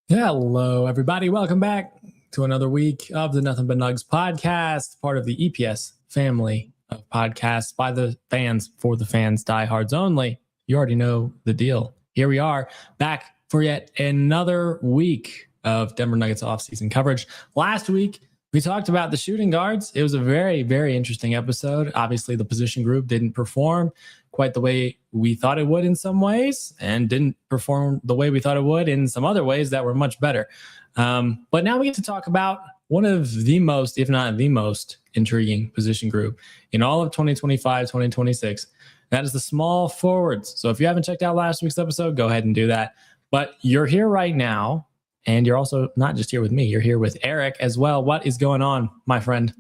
Hello, everybody. Welcome back to another week of the Nothing But Nugs podcast, part of the EPS family of podcasts by the fans, for the fans, diehards only. You already know the deal. Here we are back for yet another week of Denver Nuggets offseason coverage. Last week, we talked about the shooting guards. It was a very, very interesting episode. Obviously, the position group didn't perform quite the way we thought it would in some ways, and didn't perform the way we thought it would in some other ways that were much better. But now we get to talk about one of the most, if not the most, intriguing position group in all of 2025, 2026. That is the small forwards. So if you haven't checked out last week's episode, go ahead and do that. But you're here right now, and you're also not just here with me, you're here with Eric as well. What is going on, my friend?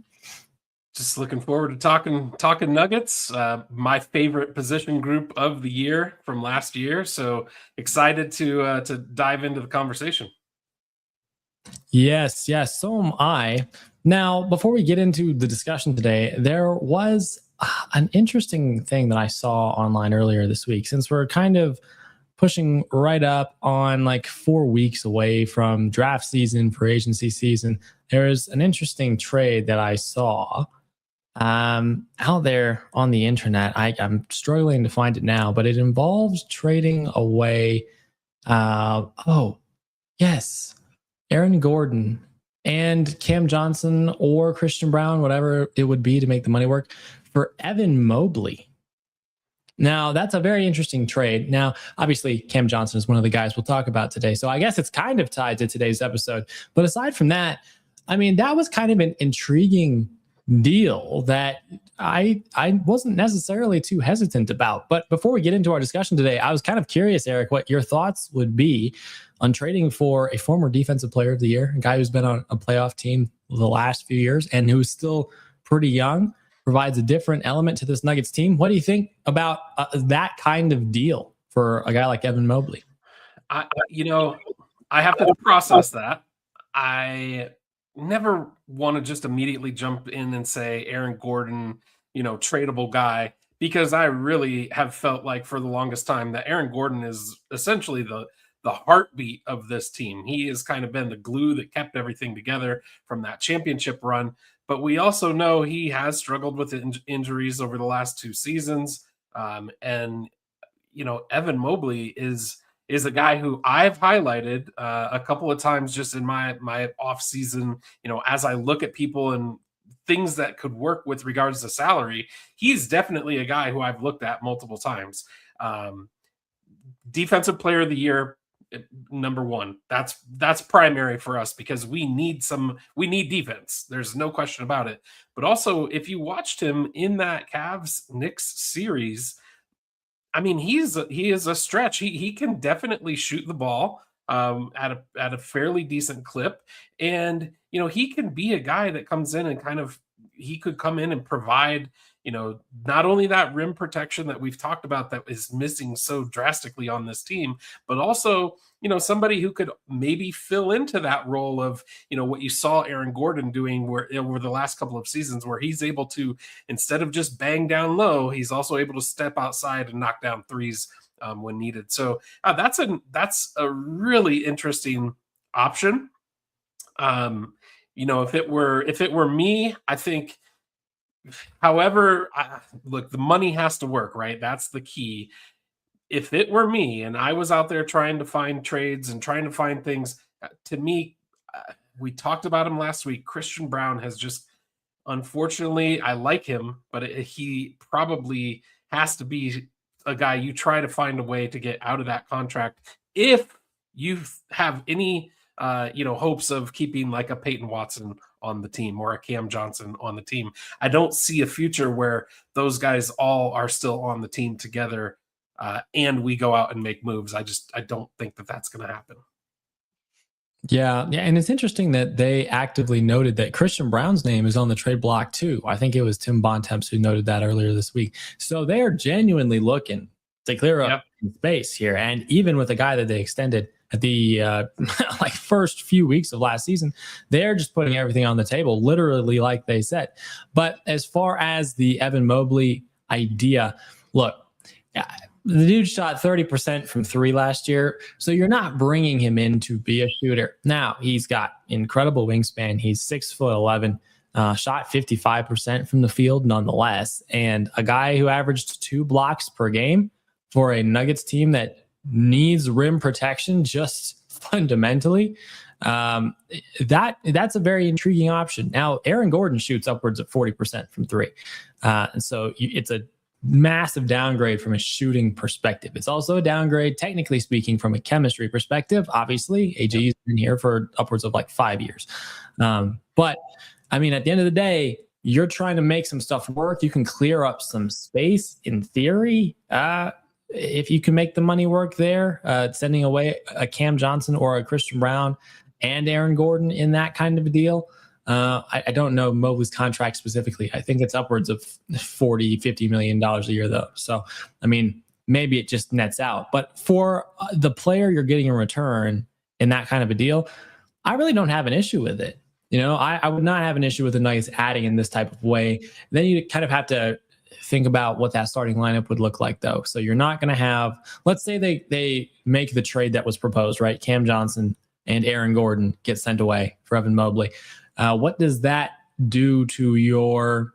Just looking forward to talking Nuggets, my favorite position group of the year from last year. So excited to dive into the conversation. Yes, so am I. Now, before we get into the discussion today, there was an interesting thing that I saw online earlier this week. Since we're kind of pushing right up on like 4 weeks away from draft season, free agency season, there is an interesting trade that I saw out there on the internet. I'm struggling to find it now, but it involves trading away. Yes, Aaron Gordon and Cam Johnson or Christian Brown, whatever it would be to make the money work, for Evan Mobley. Now, that's a very interesting trade. Now, obviously, Cam Johnson is one of the guys we'll talk about today, so I guess it's kind of tied to today's episode. But aside from that, I mean, that was kind of an intriguing deal that I wasn't necessarily too hesitant about. But before we get into our discussion today, I was kind of curious, Eric, what your thoughts would be on trading for a former defensive player of the year, a guy who's been on a playoff team the last few years and who's still pretty young, provides a different element to this Nuggets team. What do you think about that kind of deal for a guy like Evan Mobley? I have to process that. I never want to just immediately jump in and say Aaron Gordon, tradable guy, because I really have felt like for the longest time that Aaron Gordon is essentially the heartbeat of this team. He has kind of been the glue that kept everything together from that championship run. But we also know he has struggled with injuries over the last 2 seasons. Evan Mobley is a guy who I've highlighted a couple of times just in my off season, as I look at people and things that could work with regards to salary. He's definitely a guy who I've looked at multiple times. Defensive player of the year, number one. That's primary for us because we need defense. There's no question about it. But also, if you watched him in that Cavs-Knicks series, I mean, he is a stretch. He can definitely shoot the ball at a fairly decent clip, and he can be a guy that comes in and he could come in and provide not only that rim protection that we've talked about that is missing so drastically on this team, but also somebody who could maybe fill into that role of what you saw Aaron Gordon doing over the last couple of seasons, where he's able to, instead of just bang down low, he's also able to step outside and knock down threes when needed. So that's a really interesting option. If it were me, I think. However, look, the money has to work, right? That's the key. If it were me and I was out there trying to find trades and trying to find things, to me, we talked about him last week. Christian Brown has just, unfortunately, I like him, but he probably has to be a guy you try to find a way to get out of that contract if you have any hopes of keeping like a Peyton Watson on the team or a Cam Johnson on the team. I don't see a future where those guys all are still on the team together and we go out and make moves. I don't think that that's going to happen. Yeah, and it's interesting that they actively noted that Christian Brown's name is on the trade block too. I think it was Tim Bontemps who noted that earlier this week. So they are genuinely looking to clear up space here. And even with a guy that they extended at the first few weeks of last season, they're just putting everything on the table, literally like they said. But as far as the Evan Mobley idea, look, the dude shot 30% from three last year. So you're not bringing him in to be a shooter. Now he's got incredible wingspan. He's 6'11", shot 55% from the field nonetheless. And a guy who averaged 2 blocks per game for a Nuggets team that needs rim protection just fundamentally. That's a very intriguing option. Now, Aaron Gordon shoots upwards of 40% from three. And so it's a massive downgrade from a shooting perspective. It's also a downgrade, technically speaking, from a chemistry perspective. Obviously, AJ's been here for upwards of like 5 years. But I mean, at the end of the day, you're trying to make some stuff work. You can clear up some space in theory. If you can make the money work there, sending away a Cam Johnson or a Christian Brown and Aaron Gordon in that kind of a deal. I don't know Mobley's contract specifically. I think it's upwards of $40-50 million a year, though. So, I mean, maybe it just nets out. But for the player you're getting in return in that kind of a deal, I really don't have an issue with it. You know, I would not have an issue with the Nuggets adding in this type of way. Then you kind of have to think about what that starting lineup would look like, though. So you're not going to have, let's say they make the trade that was proposed, right? Cam Johnson and Aaron Gordon get sent away for Evan Mobley. What does that do to your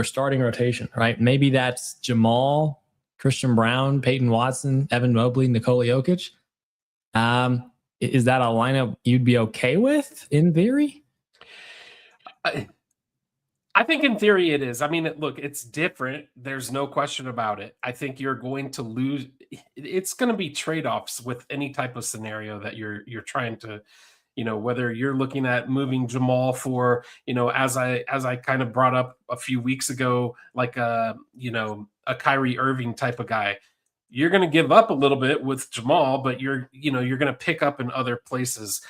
starting rotation, right? Maybe that's Jamal, Christian Brown, Peyton Watson, Evan Mobley, Nikola Jokic. Is that a lineup you'd be okay with in theory? I think in theory it is. I mean, look, it's different. There's no question about it. I think you're going to lose. It's going to be trade-offs with any type of scenario that you're trying to, you know, whether you're looking at moving Jamal for, you know, as I kind of brought up a few weeks ago, like a Kyrie Irving type of guy. You're going to give up a little bit with Jamal, but you're going to pick up in other places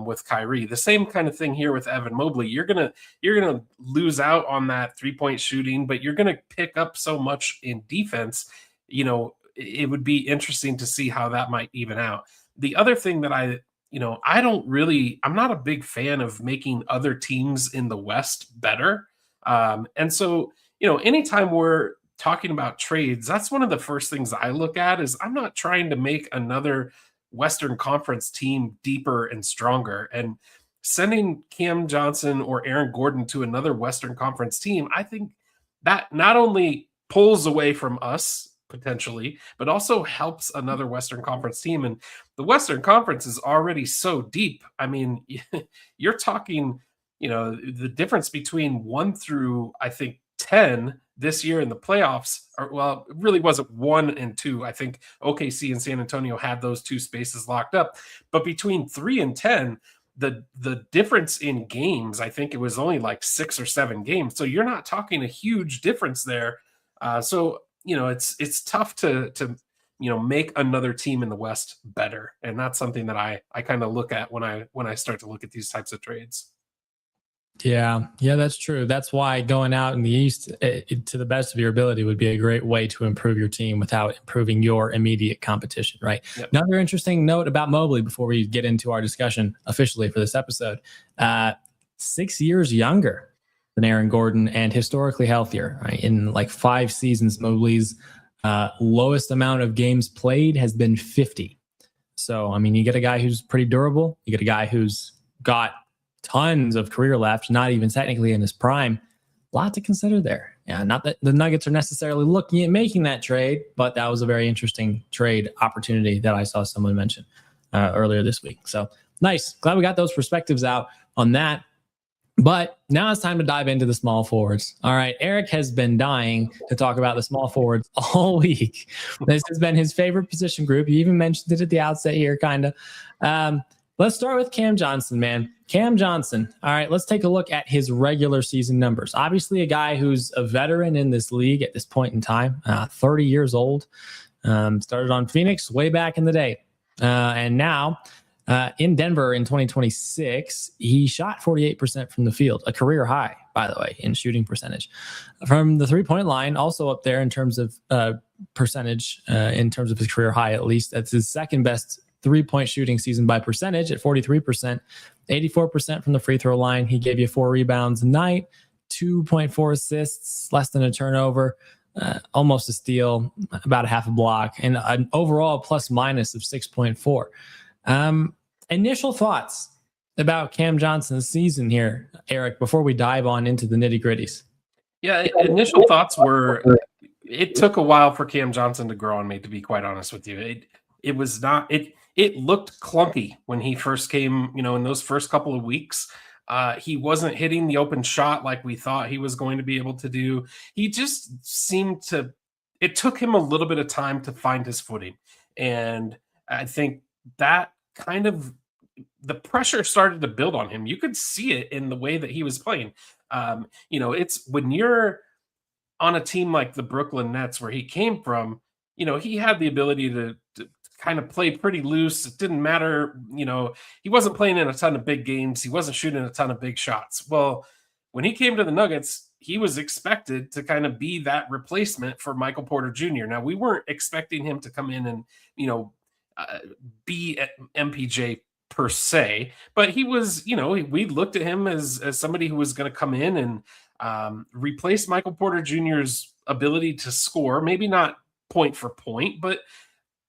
with Kyrie. The same kind of thing here with Evan Mobley. You're going to lose out on that 3-point shooting, but you're going to pick up so much in defense. You know, it would be interesting to see how that might even out. The other thing that I'm not a big fan of making other teams in the West better. And so, you know, anytime we're talking about trades, that's one of the first things I look at. Is I'm not trying to make another Western Conference team deeper and stronger. And sending Cam Johnson or Aaron Gordon to another Western Conference team, I think that not only pulls away from us potentially, but also helps another Western Conference team. And the Western Conference is already so deep. I mean, you're talking, you know, the difference between 1 through, I think, 10 this year in the playoffs, it really wasn't 1 and 2. I think OKC and San Antonio had those 2 spaces locked up. But between 3 and 10, the difference in games, I think it was only like 6 or 7 games. So you're not talking a huge difference there. So, you know, it's tough to make another team in the West better. And that's something that I kind of look at when I start to look at these types of trades. Yeah, that's true. That's why going out in the East to the best of your ability would be a great way to improve your team without improving your immediate competition, right? Yep. Another interesting note about Mobley before we get into our discussion officially for this episode, 6 years younger than Aaron Gordon and historically healthier. Right? In like 5 seasons, Mobley's lowest amount of games played has been 50. So, I mean, you get a guy who's pretty durable. You get a guy who's got tons of career left, not even technically in his prime. A lot to consider there. Yeah, not that the Nuggets are necessarily looking at making that trade, but that was a very interesting trade opportunity that I saw someone mention earlier this week. So nice. Glad we got those perspectives out on that. But now it's time to dive into the small forwards. All right. Eric has been dying to talk about the small forwards all week. This has been his favorite position group. You even mentioned it at the outset here, kind of. Let's start with Cam Johnson, man. Cam Johnson. All right, let's take a look at his regular season numbers. Obviously, a guy who's a veteran in this league at this point in time, 30 years old. Started on Phoenix way back in the day. And now in Denver in 2026, he shot 48% from the field, a career high, by the way, in shooting percentage. From the three-point line, also up there in terms of percentage, in terms of his career high at least. That's his second best three-point shooting season by percentage at 43%, 84% from the free throw line. He gave you 4 rebounds a night, 2.4 assists, less than a turnover. almost a steal, about a half a block, and an overall plus minus of 6.4. Initial thoughts about Cam Johnson's season here, Eric, before we dive on into the nitty gritties. Yeah, initial thoughts were it took a while for Cam Johnson to grow on me, to be quite honest with you. It was not it looked clunky when he first came, in those first couple of weeks. He wasn't hitting the open shot like we thought he was going to be able to do. He just seemed to it took him a little bit of time to find his footing. And I think that kind of the pressure started to build on him. You could see it in the way that he was playing. It's when you're on a team like the Brooklyn Nets where he came from, he had the ability to kind of play pretty loose. It didn't matter, he wasn't playing in a ton of big games. He wasn't shooting a ton of big shots. Well, when he came to the Nuggets, he was expected to kind of be that replacement for Michael Porter Jr. Now, we weren't expecting him to come in and, be at MPJ per se, but he was, we looked at him as somebody who was going to come in and replace Michael Porter Jr.'s ability to score, maybe not point for point, but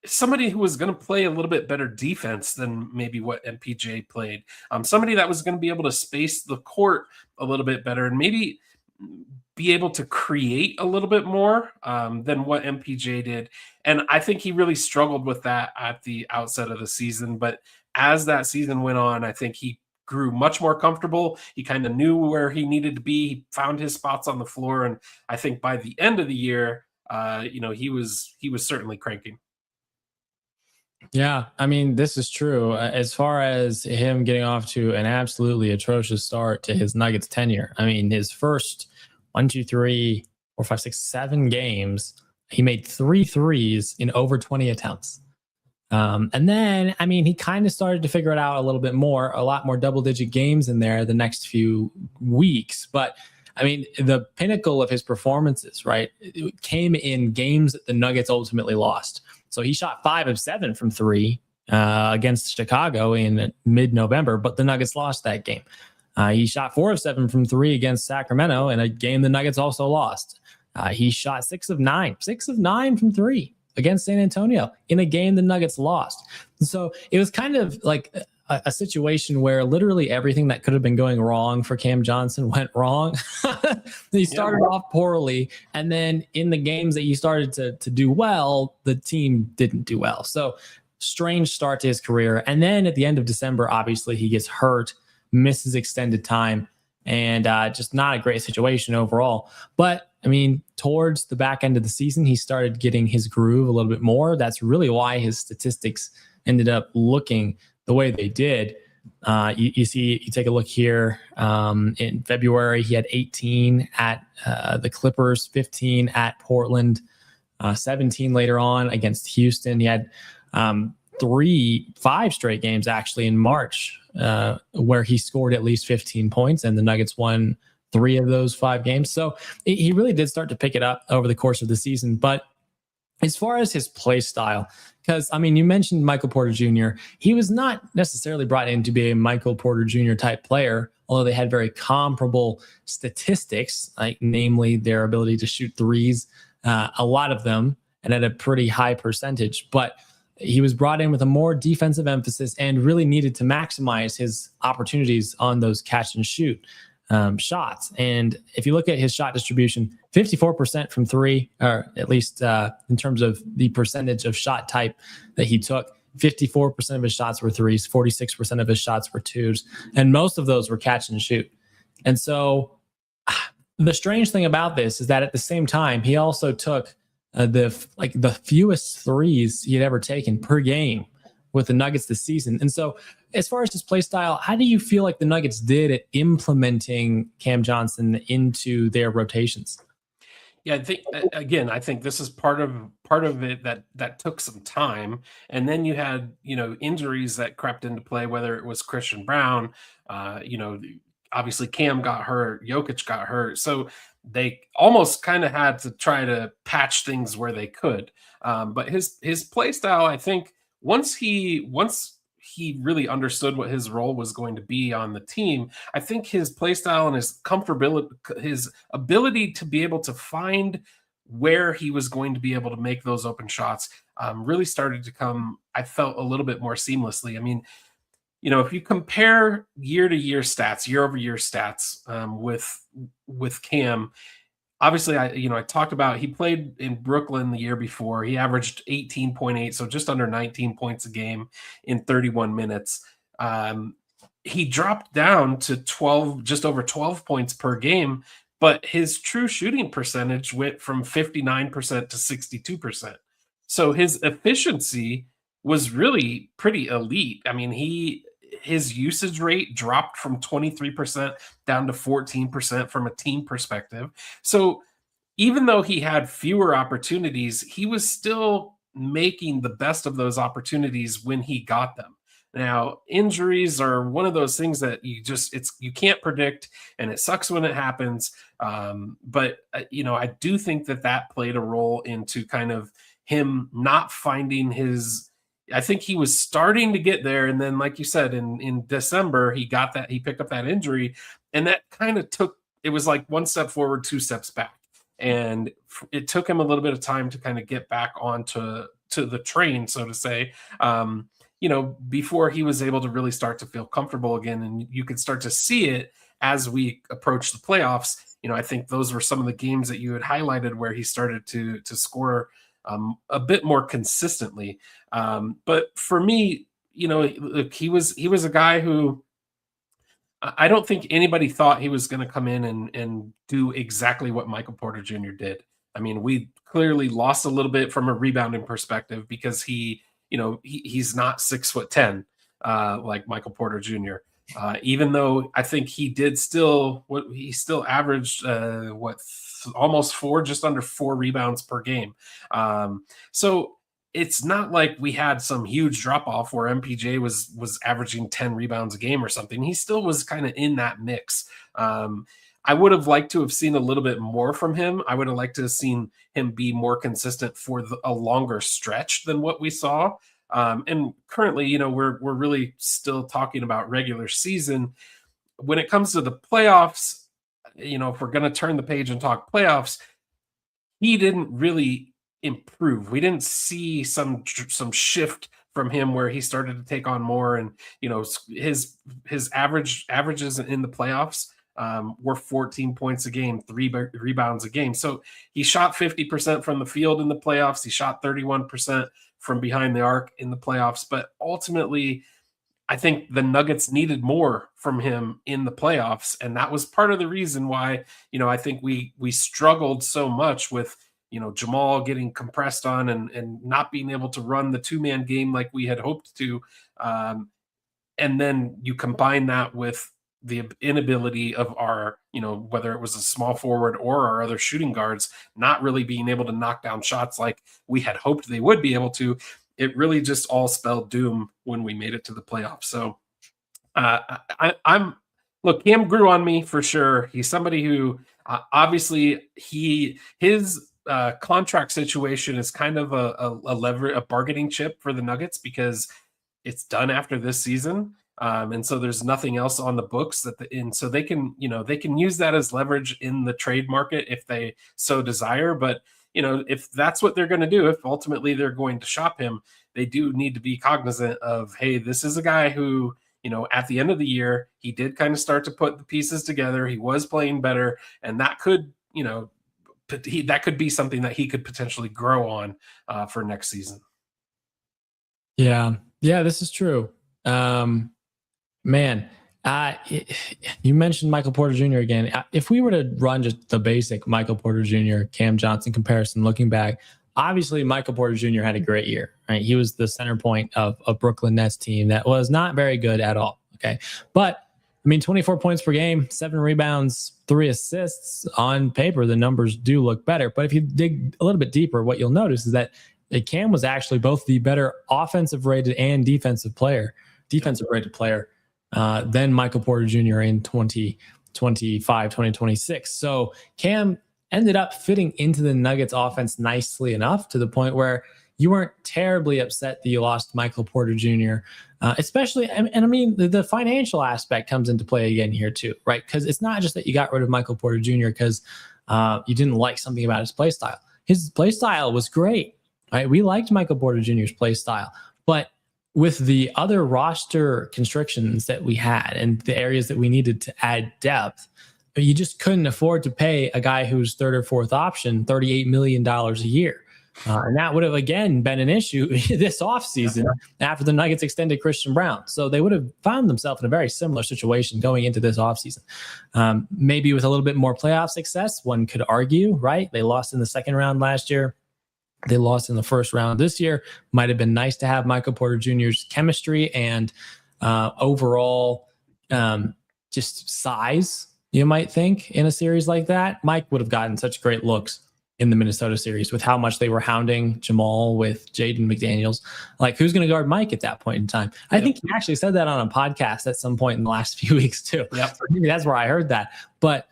somebody who was going to play a little bit better defense than maybe what MPJ played. Somebody that was going to be able to space the court a little bit better and maybe be able to create a little bit more than what MPJ did. And I think he really struggled with that at the outset of the season. But as that season went on, I think he grew much more comfortable. He kind of knew where he needed to be. He found his spots on the floor. And I think by the end of the year, he was certainly cranking. Yeah, I mean, this is true. As far as him getting off to an absolutely atrocious start to his Nuggets tenure, I mean, his first 1, 2, 3, 4, 5, 6, 7 games, he made 3 threes in over 20 attempts. And then, I mean, he kind of started to figure it out a little bit more, a lot more double-digit games in there the next few weeks. But I mean, the pinnacle of his performances, right, it came in games that the Nuggets ultimately lost. So he shot 5 of 7 from 3 against Chicago in mid-November, but the Nuggets lost that game. He shot 4 of 7 from 3 against Sacramento in a game the Nuggets also lost. He shot 6 of 9 from 3 against San Antonio in a game the Nuggets lost. So it was kind of like a situation where literally everything that could have been going wrong for Cam Johnson went wrong. He started off poorly, and then in the games that he started to do well, the team didn't do well. So strange start to his career. And then at the end of December, obviously he gets hurt, misses extended time, and just not a great situation overall. But I mean, towards the back end of the season, he started getting his groove a little bit more. That's really why his statistics ended up looking the way they did. You take a look here. In February, he had 18 at the Clippers, 15 at Portland, 17 later on against Houston. He had 5 straight games actually in March where he scored at least 15 points, and the Nuggets won 3 of those 5 games. So he really did start to pick it up over the course of the season. But as far as his play style, because, I mean, you mentioned Michael Porter Jr. He was not necessarily brought in to be a Michael Porter Jr. type player, although they had very comparable statistics, like namely their ability to shoot threes, a lot of them, and at a pretty high percentage. But he was brought in with a more defensive emphasis and really needed to maximize his opportunities on those catch and shoot shots. And if you look at his shot distribution, 54% from 3, or at least in terms of the percentage of shot type that he took, 54% of his shots were threes, 46% of his shots were twos, and most of those were catch and shoot. And so the strange thing about this is that at the same time, he also took the fewest threes he had ever taken per game with the Nuggets this season. And so as far as his play style, how do you feel like the Nuggets did at implementing Cam Johnson into their rotations? Yeah, I think this is part of it that took some time, and then you had injuries that crept into play. Whether it was Christian Brown, obviously Cam got hurt, Jokic got hurt, so they almost kind of had to try to patch things where they could. But his play style, I think, once he really understood what his role was going to be on the team, I think his play style and his comfortability, his ability to be able to find where he was going to be able to make those open shots really started to come, I felt, a little bit more seamlessly. I mean, if you compare year to year stats, year over year stats with Cam, obviously I talked about he played in Brooklyn the year before. He averaged 18.8, so just under 19 points a game in 31 minutes. He dropped down to 12, just over 12 points per game, but his true shooting percentage went from 59% to 62%. So his efficiency was really pretty elite. I mean, his usage rate dropped from 23% down to 14% from a team perspective. So even though he had fewer opportunities, he was still making the best of those opportunities when he got them. Now, injuries are one of those things that you can't predict, and it sucks when it happens. But I do think that played a role into kind of him not finding his. I think he was starting to get there, and then, like you said, in December, he picked up that injury, and that kind of it was like one step forward, two steps back, and it took him a little bit of time to kind of get back onto the train, so to say. Before he was able to really start to feel comfortable again, and you could start to see it as we approach the playoffs. I think those were some of the games that you had highlighted where he started to score a bit more consistently. But for me, he was a guy who I don't think anybody thought he was going to come in and do exactly what Michael Porter Jr. did. I mean, we clearly lost a little bit from a rebounding perspective because he's not 6'10" like Michael Porter Jr. Even though I think he still averaged almost just under 4 rebounds per game. So it's not like we had some huge drop off where MPJ was averaging 10 rebounds a game or something. He still was kind of in that mix. I would have liked to have seen a little bit more from him. I would have liked to have seen him be more consistent for a longer stretch than what we saw. And currently, we're really still talking about regular season. When it comes to the playoffs, if we're going to turn the page and talk playoffs, he didn't really improve. We didn't see some shift from him where he started to take on more, and his averages in the playoffs were 14 points a game, 3 rebounds a game. So he shot 50% from the field in the playoffs. He shot 31% from behind the arc in the playoffs. But ultimately, I think the Nuggets needed more from him in the playoffs. And that was part of the reason why, I think we struggled so much with, Jamal getting compressed on and not being able to run the 2-man game like we had hoped to. And then you combine that with the inability of our, whether it was a small forward or our other shooting guards, not really being able to knock down shots like we had hoped they would be able to. It really just all spelled doom when we made it to the playoffs. So look, Cam grew on me for sure. He's somebody who obviously his contract situation is kind of a bargaining chip for the Nuggets because it's done after this season. And so there's nothing else on the books so they can use that as leverage in the trade market if they so desire. But, if that's what they're going to do, if ultimately they're going to shop him, they do need to be cognizant of, hey, this is a guy who, at the end of the year, he did kind of start to put the pieces together. He was playing better, and that could, that could be something that he could potentially grow on for next season. Yeah, this is true. Man, you mentioned Michael Porter Jr. again. If we were to run just the basic Michael Porter Jr., Cam Johnson comparison, looking back, obviously Michael Porter Jr. had a great year, right? He was the center point of a Brooklyn Nets team that was not very good at all. Okay. But 24 points per game, 7 rebounds, 3 assists. On paper, the numbers do look better. But if you dig a little bit deeper, what you'll notice is that Cam was actually both the better offensive rated and defensive rated player than Michael Porter Jr. in 2025, 2026. So Cam ended up fitting into the Nuggets offense nicely enough to the point where you weren't terribly upset that you lost Michael Porter Jr. Especially, the financial aspect comes into play again here too, right? Because it's not just that you got rid of Michael Porter Jr. because you didn't like something about his play style. his play style was great. Right? We liked Michael Porter Jr.'s play style, but with the other roster constrictions that we had and the areas that we needed to add depth, you just couldn't afford to pay a guy who's third or fourth option $38 million a year. And that would have, again, been an issue this offseason after the Nuggets extended Christian Brown. So they would have found themselves in a very similar situation going into this offseason. Maybe with a little bit more playoff success, one could argue, right? They lost in the second round last year. They lost in the first round this year. Might have been nice to have Michael Porter Jr.'s chemistry and overall just size, you might think, in a series like that. Mike would have gotten such great looks in the Minnesota series with how much they were hounding Jamal with Jaden McDaniels. Like, who's going to guard Mike at that point in time? I think he actually said that on a podcast at some point in the last few weeks too. Yep. So maybe that's where I heard that. But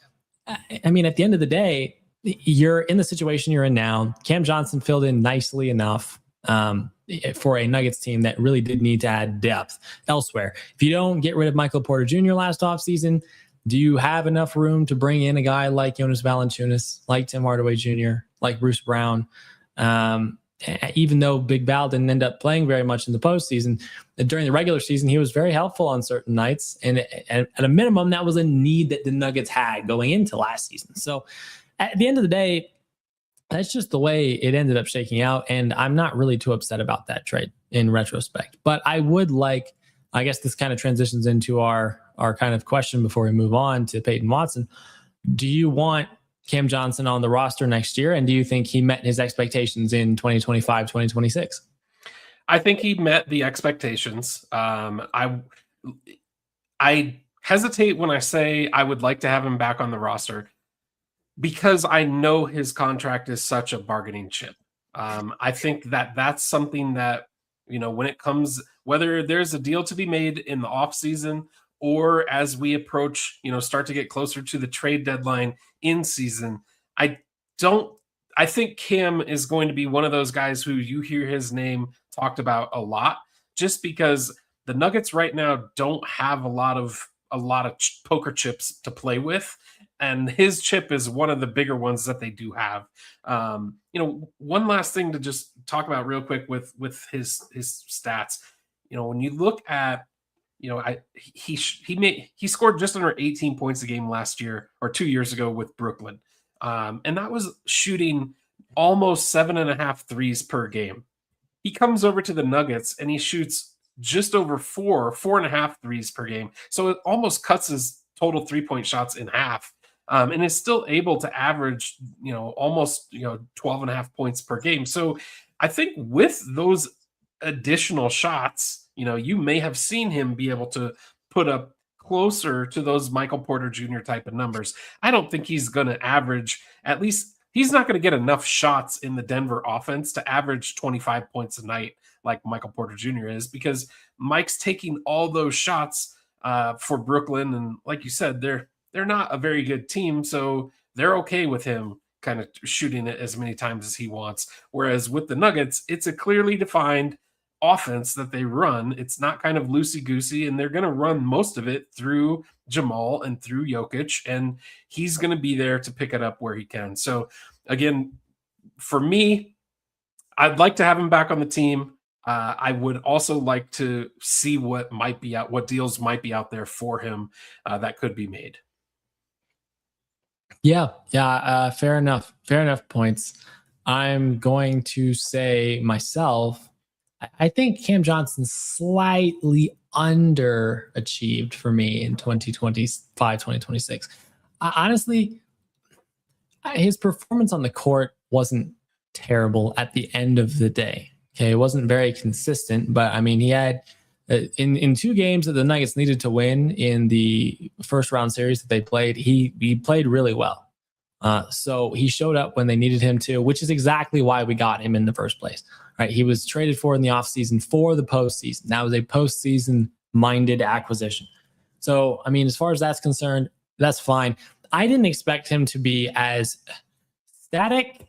I mean, at the end of the day, you're in the situation you're in now. Cam Johnson filled in nicely enough for a Nuggets team that really did need to add depth elsewhere. If you don't get rid of Michael Porter Jr. last offseason, do you have enough room to bring in a guy like Jonas Valanciunas, like Tim Hardaway Jr., like Bruce Brown? Even though Big Val didn't end up playing very much in the postseason, during the regular season, he was very helpful on certain nights. And at a minimum, that was a need that the Nuggets had going into last season. So at the end of the day, that's just the way it ended up shaking out. And I'm not really too upset about that trade in retrospect. But I would like, I guess this kind of transitions into our kind of question before we move on to Peyton Watson. Do you want Cam Johnson on the roster next year? And do you think he met his expectations in 2025, 2026? I think he met the expectations. I hesitate when I say I would like to have him back on the roster because I know his contract is such a bargaining chip. I think that that's something that, you know, when it comes, whether there's a deal to be made in the offseason or as we approach, you know, start to get closer to the trade deadline in season, I think Cam is going to be one of those guys who you hear his name talked about a lot, just because the Nuggets right now don't have a lot of poker chips to play with. And his chip is one of the bigger ones that they do have. You know, one last thing to just talk about real quick with his stats. You know, when you look at, you know, he scored just under 18 points a game last year or 2 years ago with Brooklyn, and that was shooting almost 7.5 threes per game. He comes over to the Nuggets and he shoots just over 4.5 threes per game. So it almost cuts his total 3-point shots in half. And is still able to average, you know, almost, you know, 12.5 points per game. So I think with those additional shots, you know, you may have seen him be able to put up closer to those Michael Porter Jr. type of numbers. I don't think he's going to average, at least he's not going to get enough shots in the Denver offense to average 25 points a night like Michael Porter Jr. is, because Mike's taking all those shots for Brooklyn. And like you said, they're not a very good team, so they're okay with him kind of shooting it as many times as he wants. Whereas with the Nuggets, it's a clearly defined offense that they run. It's not kind of loosey-goosey, and they're going to run most of it through Jamal and through Jokic, and he's going to be there to pick it up where he can. So again, for me, I'd like to have him back on the team. I would also like to see what deals might be out there for him that could be made. Yeah. Fair enough points. I'm going to say myself, I think Cam Johnson slightly underachieved for me in 2025, 2026. Honestly, his performance on the court wasn't terrible at the end of the day. Okay, it wasn't very consistent, but I mean, he had in 2 games that the Nuggets needed to win in the first round series that they played, he played really well. So he showed up when they needed him to, which is exactly why we got him in the first place. Right? He was traded for in the offseason for the postseason. That was a postseason minded acquisition. So, I mean, as far as that's concerned, that's fine. I didn't expect him to be as static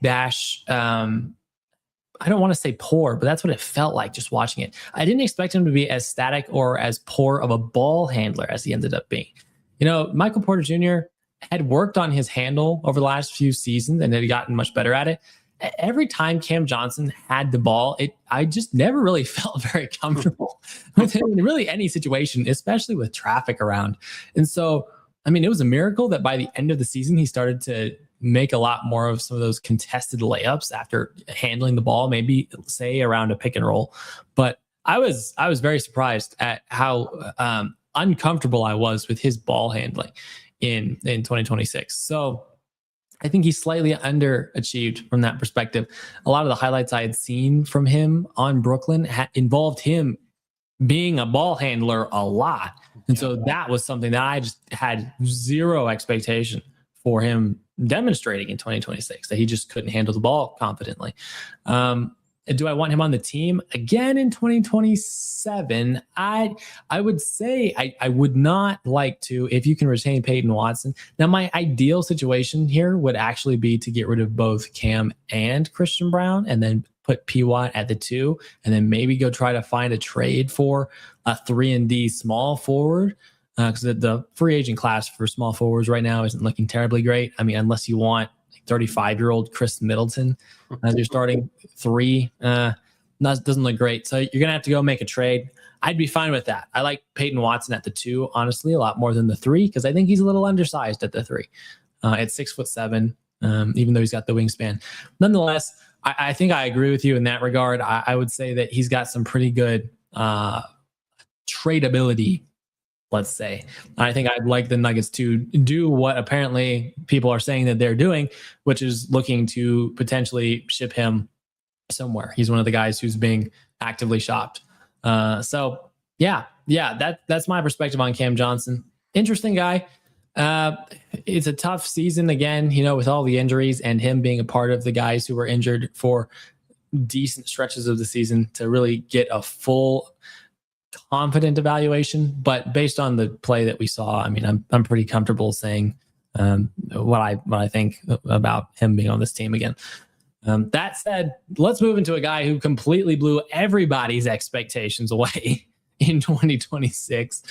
I don't want to say poor, but that's what it felt like just watching it. I didn't expect him to be as static or as poor of a ball handler as he ended up being. You know, Michael Porter Jr. had worked on his handle over the last few seasons and had gotten much better at it. every time Cam Johnson had the ball, I just never really felt very comfortable with him in really any situation, especially with traffic around. And so, I mean, it was a miracle that by the end of the season, he started to make a lot more of some of those contested layups after handling the ball, maybe say around a pick and roll. But I was very surprised at how uncomfortable I was with his ball handling in 2026. So I think he's slightly underachieved from that perspective. A lot of the highlights I had seen from him on Brooklyn involved him being a ball handler a lot. And so that was something that I just had zero expectation for him demonstrating in 2026, that he just couldn't handle the ball confidently. Do I want him on the team again in 2027? I would say I would not like to, if you can retain Peyton Watson. Now, my ideal situation here would actually be to get rid of both Cam and Christian Brown and then put P. Watt at the 2, and then maybe go try to find a trade for a 3-and-D small forward. Because the free agent class for small forwards right now isn't looking terribly great. I mean, unless you want 35-year-old Chris Middleton as your starting 3, doesn't look great. So you're gonna have to go make a trade. I'd be fine with that. I like Peyton Watson at the 2, honestly, a lot more than the 3, because I think he's a little undersized at the 3. At 6'7", even though he's got the wingspan. Nonetheless, I think I agree with you in that regard. I would say that he's got some pretty good tradability, let's say. I think I'd like the Nuggets to do what apparently people are saying that they're doing, which is looking to potentially ship him somewhere. He's one of the guys who's being actively shopped. So that's my perspective on Cam Johnson. Interesting guy. It's a tough season again, with all the injuries and him being a part of the guys who were injured for decent stretches of the season to really get a full confident evaluation. But based on the play that we saw, I mean, I'm pretty comfortable saying what I think about him being on this team again. That said, let's move into a guy who completely blew everybody's expectations away in 2026.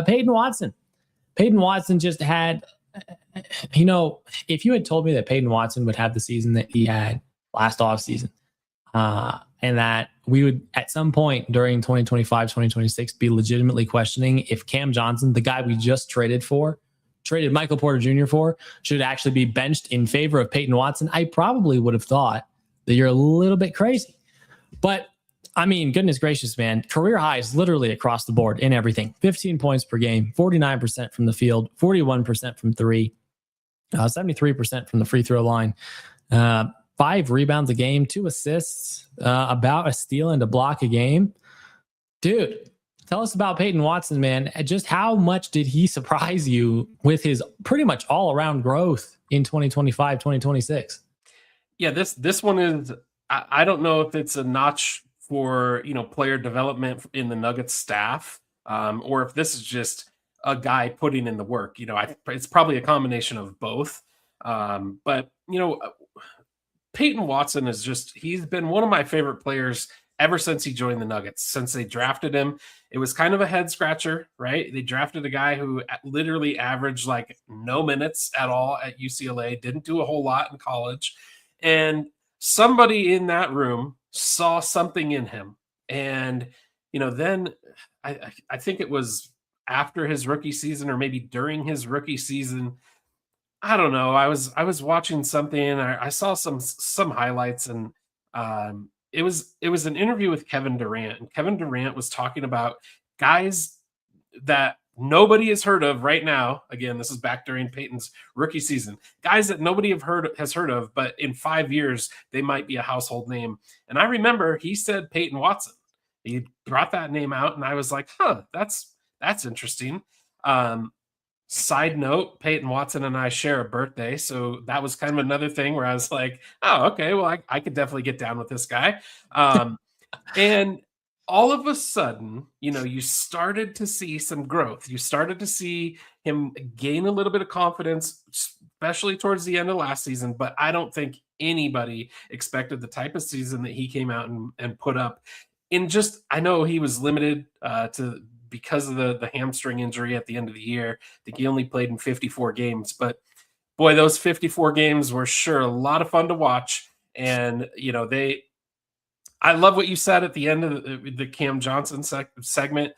Peyton Watson. Peyton Watson just had, if you had told me that Peyton Watson would have the season that he had last offseason, and that we would at some point during 2025, 2026 be legitimately questioning if Cam Johnson, the guy we just traded Michael Porter Jr. for, should actually be benched in favor of Peyton Watson, I probably would have thought that you're a little bit crazy. But I mean, goodness gracious, man, career highs literally across the board in everything. 15 points per game, 49% from the field, 41% from 3, 73% from the free throw line, 5 rebounds a game, 2 assists, about a steal and a block a game. Dude, tell us about Peyton Watson, man. Just how much did he surprise you with his pretty much all-around growth in 2025, 2026? Yeah, this one is, I don't know if it's a notch for, player development in the Nuggets staff, or if this is just a guy putting in the work. It's probably a combination of both. But Peyton Watson he's been one of my favorite players ever since he joined the Nuggets. Since they drafted him, it was kind of a head scratcher, right? They drafted a guy who literally averaged like no minutes at all at UCLA, didn't do a whole lot in college. And somebody in that room saw something in him. And, then I think it was after his rookie season or maybe during his rookie season, I don't know. I was watching something. I saw some highlights, and it was an interview with Kevin Durant. And Kevin Durant was talking about guys that nobody has heard of right now. Again, this is back during Peyton's rookie season. Guys that nobody has heard of, but in 5 years they might be a household name. And I remember he said Peyton Watson. He brought that name out, and I was like, "Huh, that's interesting." Side note, Peyton Watson and I share a birthday. So that was kind of another thing where I was like, oh, okay, well, I could definitely get down with this guy. And all of a sudden, you started to see some growth. You started to see him gain a little bit of confidence, especially towards the end of last season. But I don't think anybody expected the type of season that he came out and put up. I know he was limited because of the hamstring injury at the end of the year. I think he only played in 54 games, but boy, those 54 games were sure a lot of fun to watch. And, I love what you said at the end of the Cam Johnson segment.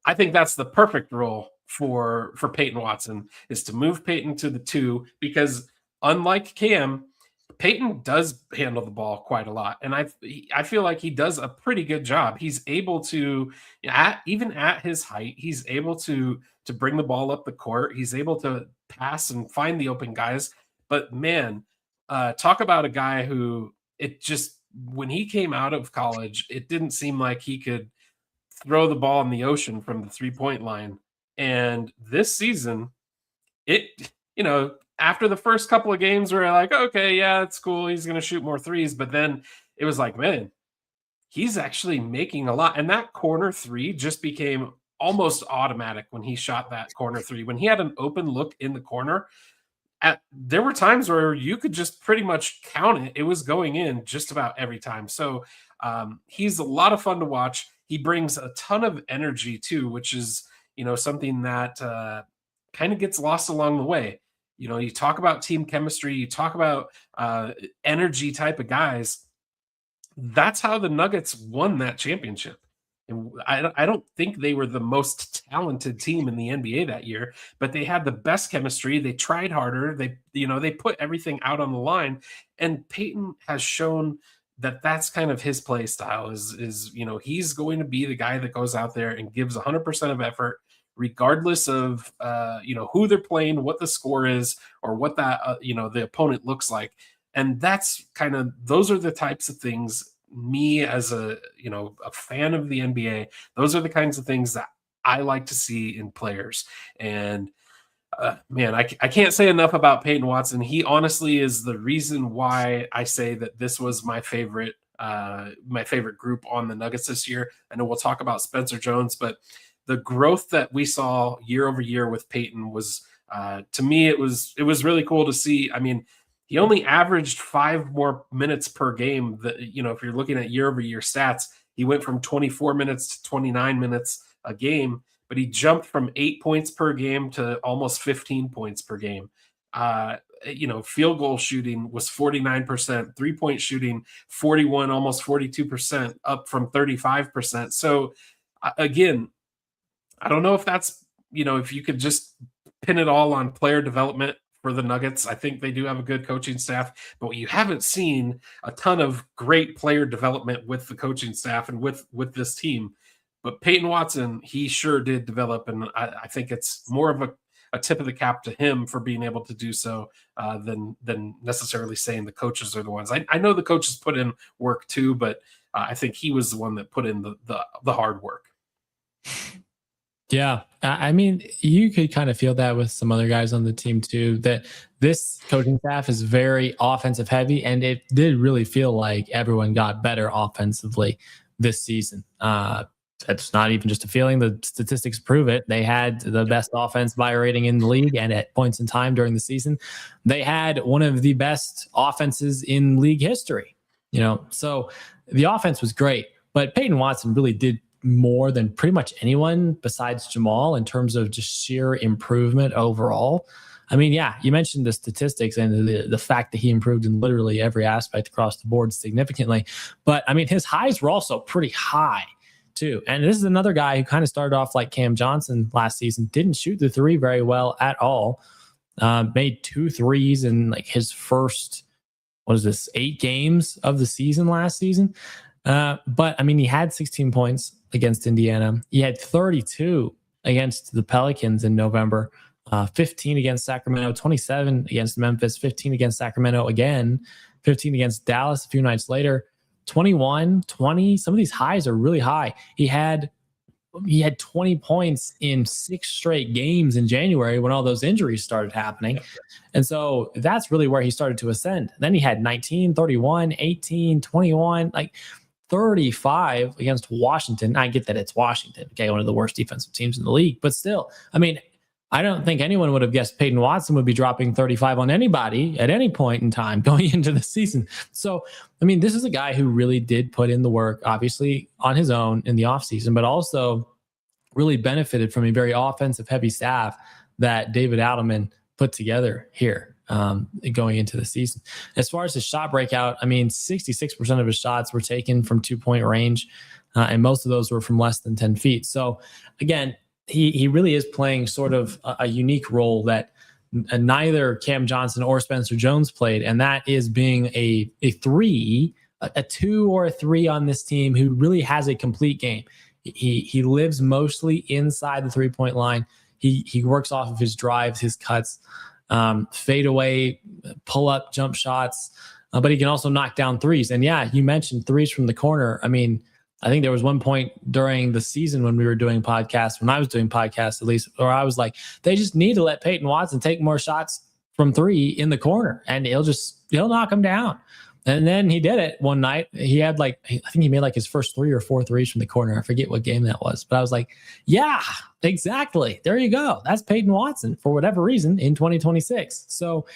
I think that's the perfect role for Peyton Watson, is to move Peyton to the 2, because unlike Cam, Peyton does handle the ball quite a lot, and I feel like he does a pretty good job. He's able to, even at his height, he's able to bring the ball up the court. He's able to pass and find the open guys. But man, talk about a guy who, it just, when he came out of college, it didn't seem like he could throw the ball in the ocean from the 3-point line. And this season, after the first couple of games, we're like, okay, yeah, it's cool, he's going to shoot more threes. But then it was like, man, he's actually making a lot. And that corner 3 just became almost automatic when he shot that corner 3. When he had an open look in the corner, there were times where you could just pretty much count it. It was going in just about every time. So he's a lot of fun to watch. He brings a ton of energy too, which is, something that kind of gets lost along the way. You talk about team chemistry, you talk about energy type of guys. That's how the Nuggets won that championship. And I don't think they were the most talented team in the NBA that year, but they had the best chemistry. They tried harder. They put everything out on the line. And Peyton has shown that that's kind of his play style, is he's going to be the guy that goes out there and gives 100% of effort, regardless of who they're playing, what the score is, or what that the opponent looks like. And those are the types of things, me as a fan of the NBA, those are the kinds of things that I like to see in players. And man, I can't say enough about Peyton Watson. He honestly is the reason why I say that this was my favorite group on the Nuggets this year. I know we'll talk about Spencer Jones, but the growth that we saw year over year with Peyton was, to me, it was really cool to see. I mean, he only averaged 5 more minutes per game. If you're looking at year over year stats, he went from 24 minutes to 29 minutes a game, but he jumped from 8 points per game to almost 15 points per game. Field goal shooting was 49%, 3-point shooting 41, almost 42%, up from 35%. So again, I don't know if that's, if you could just pin it all on player development for the Nuggets. I think they do have a good coaching staff, but you haven't seen a ton of great player development with the coaching staff and with this team. But Peyton Watson, he sure did develop, and I think it's more of a tip of the cap to him for being able to do so than necessarily saying the coaches are the ones. I know the coaches put in work too, but I think he was the one that put in the hard work. Yeah. I mean, you could kind of feel that with some other guys on the team too, that this coaching staff is very offensive heavy, and it did really feel like everyone got better offensively this season. That's not even just a feeling. The statistics prove it. They had the best offense by rating in the league, and at points in time during the season, they had one of the best offenses in league history. So the offense was great, but Peyton Watson really did more than pretty much anyone besides Jamal in terms of just sheer improvement overall. I mean, yeah, you mentioned the statistics and the fact that he improved in literally every aspect across the board significantly. But I mean, his highs were also pretty high too. And this is another guy who kind of started off like Cam Johnson last season, didn't shoot the 3 very well at all. Made 2 threes in like his first, 8 games of the season last season. But I mean, he had 16 points against Indiana. He had 32 against the Pelicans in November, 15 against Sacramento, 27 against Memphis, 15 against Sacramento again, 15 against Dallas a few nights later, 21, 20. Some of these highs are really high. He had 20 points in 6 straight games in January when all those injuries started happening. And so that's really where he started to ascend. Then he had 19, 31, 18, 21, like 35 against Washington. I get that it's Washington, okay, one of the worst defensive teams in the league, but still, I mean, I don't think anyone would have guessed Peyton Watson would be dropping 35 on anybody at any point in time going into the season. So, I mean, this is a guy who really did put in the work, obviously on his own in the offseason, but also really benefited from a very offensive heavy staff that David Adelman put together here. going into the season. As far as his shot breakout, I mean, 66% of his shots were taken from 2-point range, and most of those were from less than 10 feet. So again, he really is playing sort of a unique role that neither Cam Johnson or Spencer Jones played, and that is being a three, a 2 or a 3 on this team who really has a complete game. He lives mostly inside the 3-point line. He works off of his drives, his cuts, fade away, pull up, jump shots, but he can also knock down threes. And yeah, you mentioned threes from the corner. I mean, I think there was one point during the season when we were doing podcasts, when I was doing podcasts at least, or I was like, they just need to let Peyton Watson take more shots from 3 in the corner and he'll knock them down. And then he did it one night. He had I think he made like his first 3 or 4 threes from the corner. I forget what game that was, but I was like, yeah, exactly. There you go. That's Peyton Watson for whatever reason in 2026. So,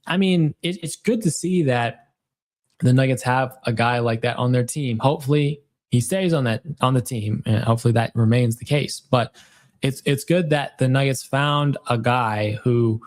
I mean, it's good to see that the Nuggets have a guy like that on their team. Hopefully he stays on the team, and hopefully that remains the case. But it's good that the Nuggets found a guy who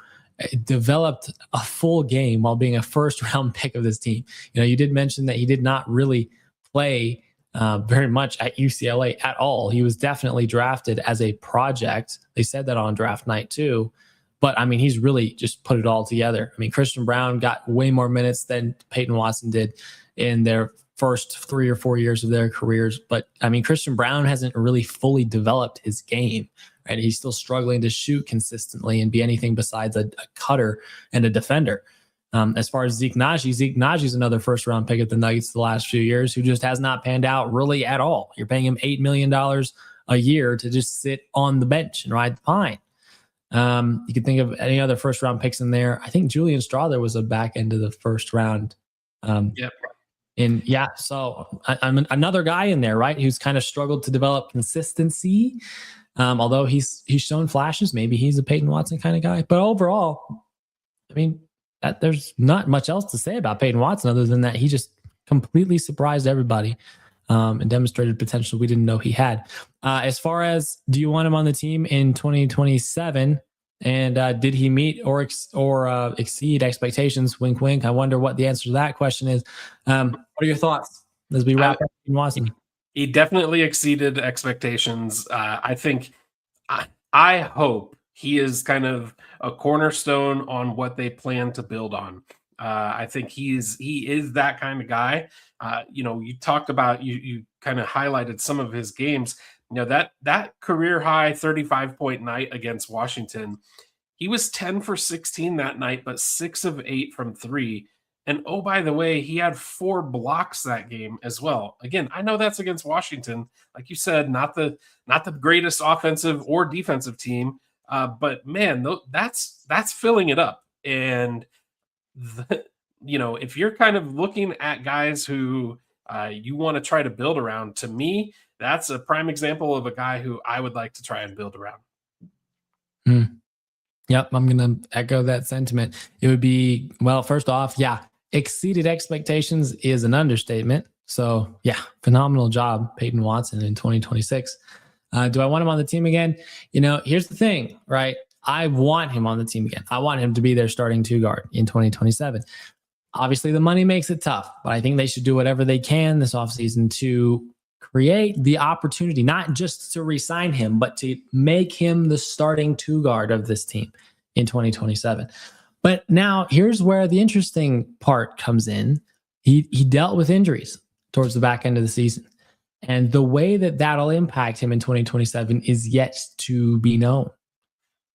developed a full game while being a first-round pick of this team. You know, you did mention that he did not really play very much at UCLA at all. He was definitely drafted as a project. They said that on draft night too. But I mean, he's really just put it all together. I mean, Christian Braun got way more minutes than Peyton Watson did in their first 3 or 4 years of their careers. But I mean, Christian Braun hasn't really fully developed his game, right? He's still struggling to shoot consistently and be anything besides a cutter and a defender. As far as Zeke Nnaji is another first round pick at the Nuggets the last few years who just has not panned out really at all. You're paying him $8 million a year to just sit on the bench and ride the pine. You could think of any other first round picks in there. I think Julian Strawther was a back end of the first round. Yep. And yeah, so I'm another guy in there, right, who's kind of struggled to develop consistency. Although he's shown flashes, maybe he's a Peyton Watson kind of guy. But overall, I mean, there's not much else to say about Peyton Watson other than that he just completely surprised everybody and demonstrated potential we didn't know he had. As far as, do you want him on the team in 2027? And did he meet or exceed expectations? Wink, wink. I wonder what the answer to that question is. What are your thoughts as we wrap up Watson? He definitely exceeded expectations. I think, I hope he is kind of a cornerstone on what they plan to build on. I think he is that kind of guy. You talked about, you kind of highlighted some of his games. You know, that career high 35-point night against Washington, he was 10 for 16 that night, but 6 of 8 from 3. And oh, by the way, he had 4 blocks that game as well. Again, I know that's against Washington, like you said, not the greatest offensive or defensive team, but man, that's filling it up. And if you're kind of looking at guys who you want to try to build around, to me, that's a prime example of a guy who I would like to try and build around. Yep, I'm going to echo that sentiment. It would be, well, first off, yeah, exceeded expectations is an understatement. So yeah, phenomenal job, Peyton Watson in 2026. Do I want him on the team again? Here's the thing, right? I want him on the team again. I want him to be their starting 2 guard in 2027. Obviously, the money makes it tough, but I think they should do whatever they can this offseason to create the opportunity, not just to re-sign him, but to make him the starting 2 guard of this team in 2027. But now here's where the interesting part comes in. He dealt with injuries towards the back end of the season. And the way that that'll impact him in 2027 is yet to be known.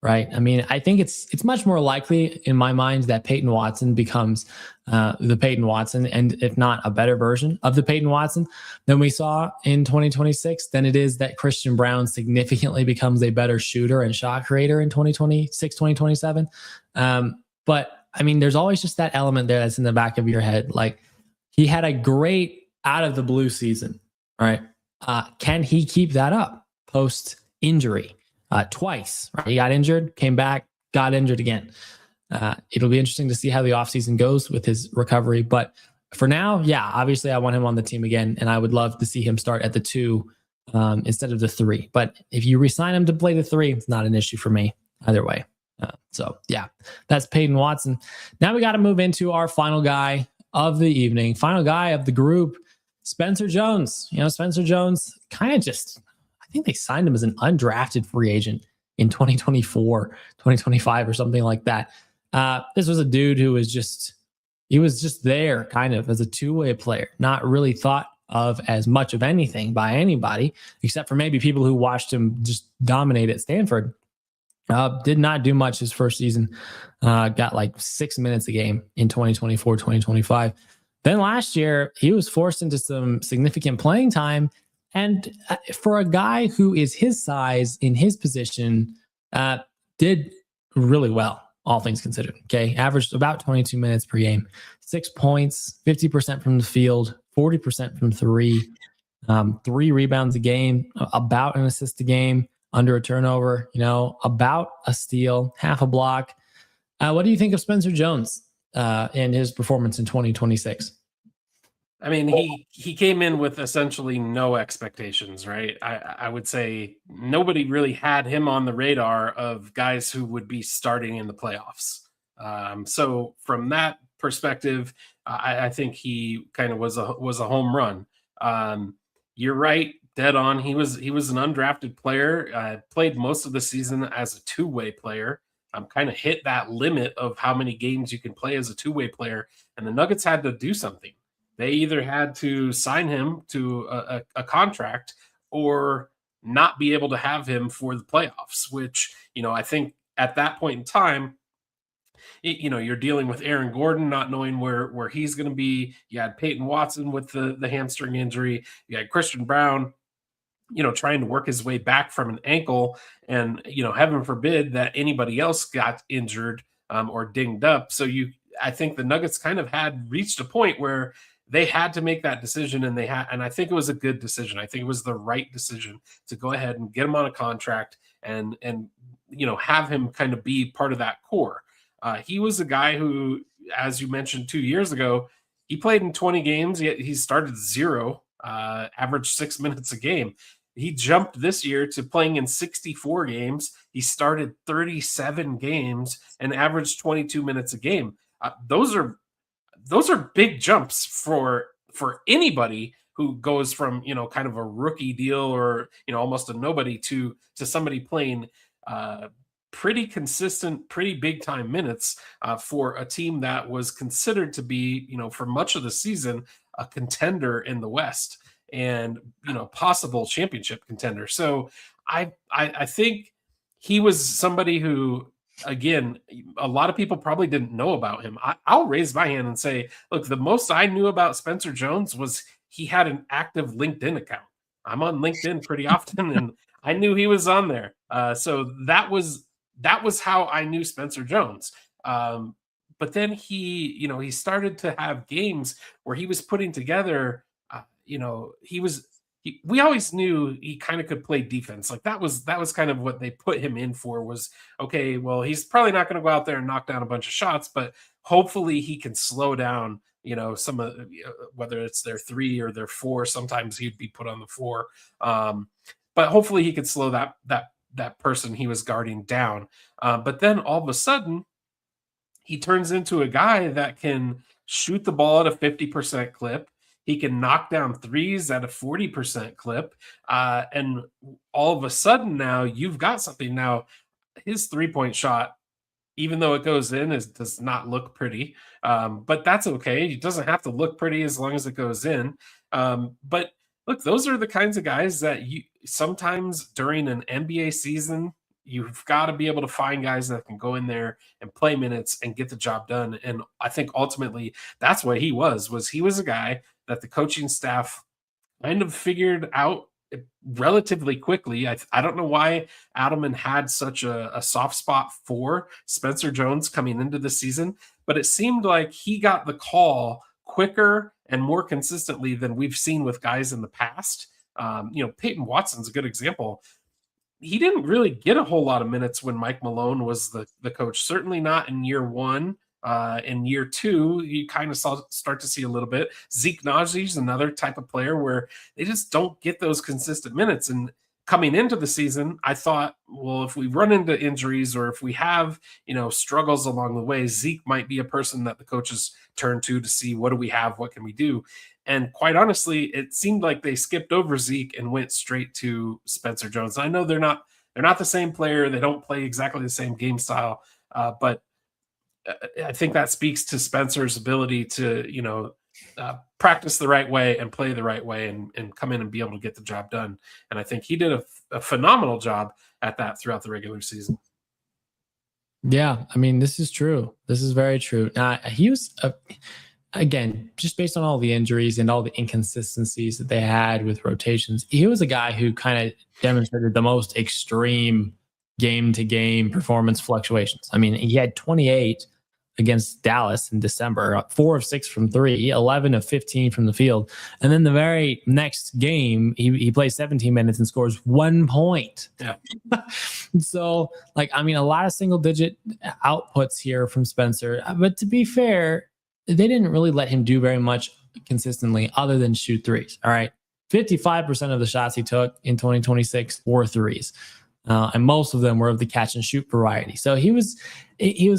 Right. I mean, I think it's much more likely in my mind that Peyton Watson becomes the Peyton Watson, and if not a better version of the Peyton Watson than we saw in 2026, than it is that Christian Braun significantly becomes a better shooter and shot creator in 2026, 2027. But I mean, there's always just that element there that's in the back of your head. Like, he had a great out of the blue season, right? Can he keep that up post injury? Twice, right? He got injured, came back, got injured again. It'll be interesting to see how the offseason goes with his recovery. But for now, yeah, obviously I want him on the team again, and I would love to see him start at the 2 instead of the 3. But if you re-sign him to play the 3, it's not an issue for me either way. So yeah, that's Peyton Watson. Now we got to move into our final guy of the evening, final guy of the group, Spencer Jones. Spencer Jones kind of just, I think they signed him as an undrafted free agent in 2024, 2025 or something like that. This was a dude who was he was just there kind of as a two-way player, not really thought of as much of anything by anybody, except for maybe people who watched him just dominate at Stanford. Did not do much his first season. Got like 6 minutes a game in 2024, 2025. Then last year, he was forced into some significant playing time. And for a guy who is his size in his position, did really well, all things considered. Okay. Averaged about 22 minutes per game, 6 points, 50% from the field, 40% from three, 3 rebounds a game, about an assist a game, under a turnover, about a steal, half a block. What do you think of Spencer Jones and his performance in 2026? I mean, he came in with essentially no expectations, right? I would say nobody really had him on the radar of guys who would be starting in the playoffs. So from that perspective, I think he kind of was a home run. You're right, dead on. He was an undrafted player. Played most of the season as a two-way player. Kind of hit that limit of how many games you can play as a two-way player, and the Nuggets had to do something. They either had to sign him to a contract or not be able to have him for the playoffs, which, I think at that point in time, you're dealing with Aaron Gordon not knowing where he's going to be. You had Peyton Watson with the hamstring injury. You had Christian Brown, trying to work his way back from an ankle, and, heaven forbid that anybody else got injured or dinged up. So I think the Nuggets kind of had reached a point where they had to make that decision, and I think it was a good decision. I think it was the right decision to go ahead and get him on a contract and have him kind of be part of that core. He was a guy who, as you mentioned 2 years ago, he played in 20 games. He started 0, averaged 6 minutes a game. He jumped this year to playing in 64 games. He started 37 games and averaged 22 minutes a game. Those are big jumps for anybody who goes from, kind of a rookie deal or, almost a nobody to somebody playing pretty consistent, pretty big time minutes for a team that was considered to be, for much of the season, a contender in the West and, possible championship contender. So I think he was somebody who, again, a lot of people probably didn't know about him. I'll raise my hand and say, look, the most I knew about Spencer Jones was he had an active LinkedIn account. I'm on LinkedIn pretty often, and I knew he was on there. So that was how I knew Spencer Jones. But then he started to have games where he was putting together. We always knew he kind of could play defense. Like that was kind of what they put him in for was, okay, well, he's probably not going to go out there and knock down a bunch of shots, but hopefully he can slow down, some of whether it's their 3 or their 4, sometimes he'd be put on the 4. But hopefully he could slow that person he was guarding down. But then all of a sudden he turns into a guy that can shoot the ball at a 50% clip. He can knock down threes at a 40% clip. And all of a sudden now you've got something. Now his 3-point shot, even though it goes in, does not look pretty. But that's okay. It doesn't have to look pretty as long as it goes in. But look, those are the kinds of guys that you sometimes during an NBA season, you've got to be able to find guys that can go in there and play minutes and get the job done. And I think ultimately that's what he was a guy that the coaching staff kind of figured out relatively quickly. I don't know why Adelman had such a soft spot for Spencer Jones coming into the season, but it seemed like he got the call quicker and more consistently than we've seen with guys in the past. Peyton Watson's a good example. He didn't really get a whole lot of minutes when Mike Malone was the coach, certainly not in year 1. In year 2, you kind of start to see a little bit. Zeke Naji is another type of player where they just don't get those consistent minutes. And coming into the season, I thought, well, if we run into injuries or if we have, struggles along the way, Zeke might be a person that the coaches turn to see what do we have, what can we do. And quite honestly, it seemed like they skipped over Zeke and went straight to Spencer Jones. I know they're not the same player. They don't play exactly the same game style, but I think that speaks to Spencer's ability to, practice the right way and play the right way and come in and be able to get the job done. And I think he did a phenomenal job at that throughout the regular season. Yeah, I mean, this is true. This is very true. He was, again, just based on all the injuries and all the inconsistencies that they had with rotations, he was a guy who kind of demonstrated the most extreme game-to-game performance fluctuations. I mean, he had 28 against Dallas in December, 4 of 6 from 3, 11 of 15 from the field. And then the very next game, he plays 17 minutes and scores 1 point. Yeah. So, a lot of single digit outputs here from Spencer. But to be fair, they didn't really let him do very much consistently other than shoot threes. All right. 55% of the shots he took in 2026 were threes. And most of them were of the catch and shoot variety. So he was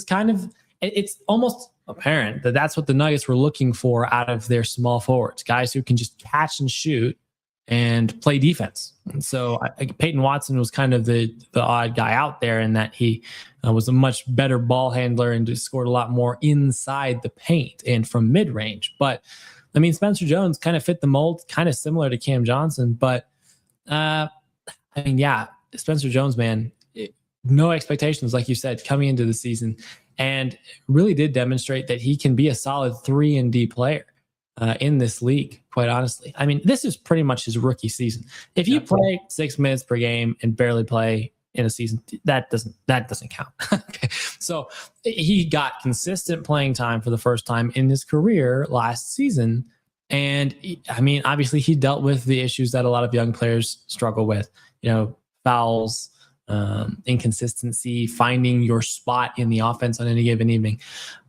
kind of, it's almost apparent that that's what the Nuggets were looking for out of their small forwards, guys who can just catch and shoot and play defense. And so Peyton Watson was kind of the odd guy out there in that he was a much better ball handler and just scored a lot more inside the paint and from mid-range. But I mean, Spencer Jones kind of fit the mold, kind of similar to Cam Johnson. But Spencer Jones, man, no expectations, like you said, coming into the season, and really did demonstrate that he can be a solid 3-and-D player in this league, quite honestly. I mean, this is pretty much his rookie season. If you play 6 minutes per game and barely play in a season, that doesn't count. Okay. So he got consistent playing time for the first time in his career last season. And I mean, obviously he dealt with the issues that a lot of young players struggle with, fouls, inconsistency, finding your spot in the offense on any given evening.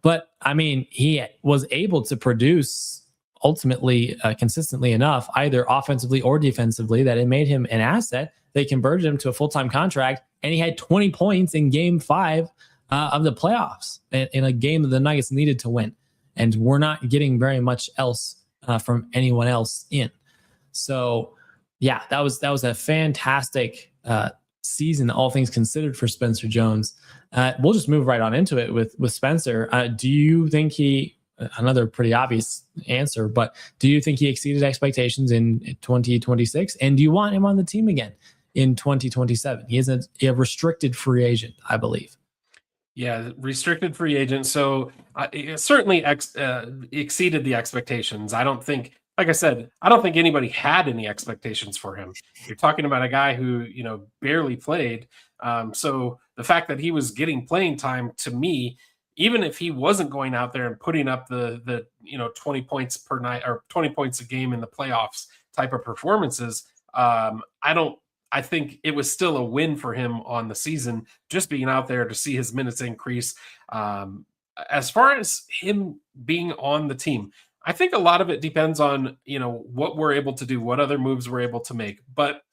But I mean, he was able to produce ultimately consistently enough, either offensively or defensively, that it made him an asset. They converted him to a full-time contract, and he had 20 points in game 5 of the playoffs in a game that the Nuggets needed to win. And we're not getting very much else from anyone else in. So yeah, that was a fantastic season, all things considered, for Spencer Jones. We'll just move right on into it with Spencer. Do you think another pretty obvious answer, but do you think he exceeded expectations in 2026? And do you want him on the team again in 2027? He is a restricted free agent, I believe. Yeah, restricted free agent. So it certainly exceeded the expectations. Like I said, I don't think anybody had any expectations for him. You're talking about a guy who, barely played. So the fact that he was getting playing time, to me, even if he wasn't going out there and putting up the 20 points per night or 20 points a game in the playoffs type of performances, I think it was still a win for him on the season, just being out there to see his minutes increase. As far as him being on the team, I think a lot of it depends on, what we're able to do, what other moves we're able to make. But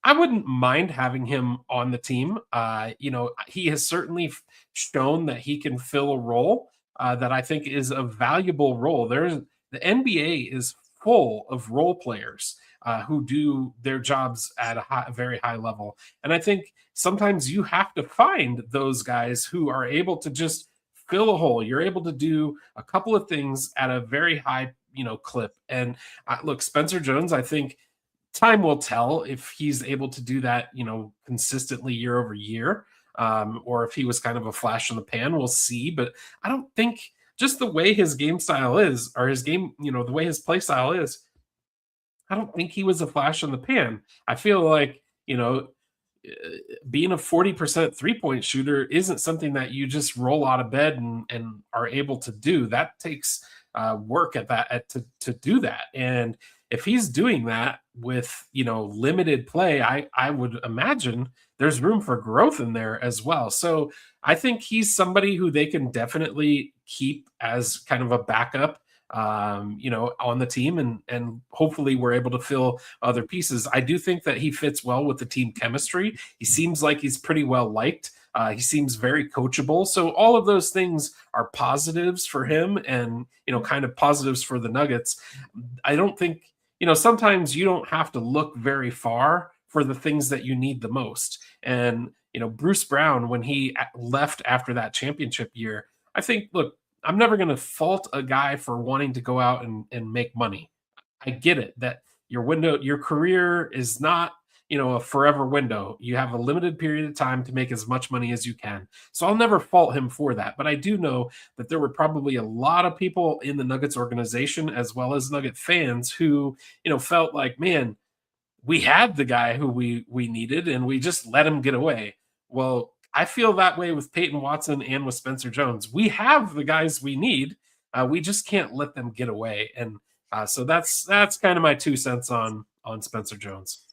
I wouldn't mind having him on the team. He has certainly shown that he can fill a role that I think is a valuable role. The NBA is full of role players who do their jobs at a very high level. And I think sometimes you have to find those guys who are able to just fill a hole. You're able to do a couple of things at a very high, clip. And look, Spencer Jones, I think time will tell if he's able to do that, consistently year over year, or if he was kind of a flash in the pan. We'll see. But I don't think, just the way his game style is, or his game, the way his play style is, I don't think he was a flash in the pan. I feel like, being a 40% 3-point shooter isn't something that you just roll out of bed and are able to do. That takes work to do that. And if he's doing that with, limited play, I would imagine there's room for growth in there as well. So I think he's somebody who they can definitely keep as kind of a backup on the team, and hopefully we're able to fill other pieces. I do think that he fits well with the team chemistry. He seems like he's pretty well liked. He seems very coachable. So all of those things are positives for him, and kind of positives for the Nuggets. I don't think, sometimes you don't have to look very far for the things that you need the most. And Bruce Brown, when he left after that championship year, I think, look, I'm never going to fault a guy for wanting to go out and make money. I get it that your career is not, a forever window. You have a limited period of time to make as much money as you can. So I'll never fault him for that. But I do know that there were probably a lot of people in the Nuggets organization, as well as Nugget fans, who, felt like, man, we had the guy who we needed and we just let him get away. Well, I feel that way with Peyton Watson and with Spencer Jones. We have the guys we need. We just can't let them get away. And so that's kind of my 2 cents on Spencer Jones.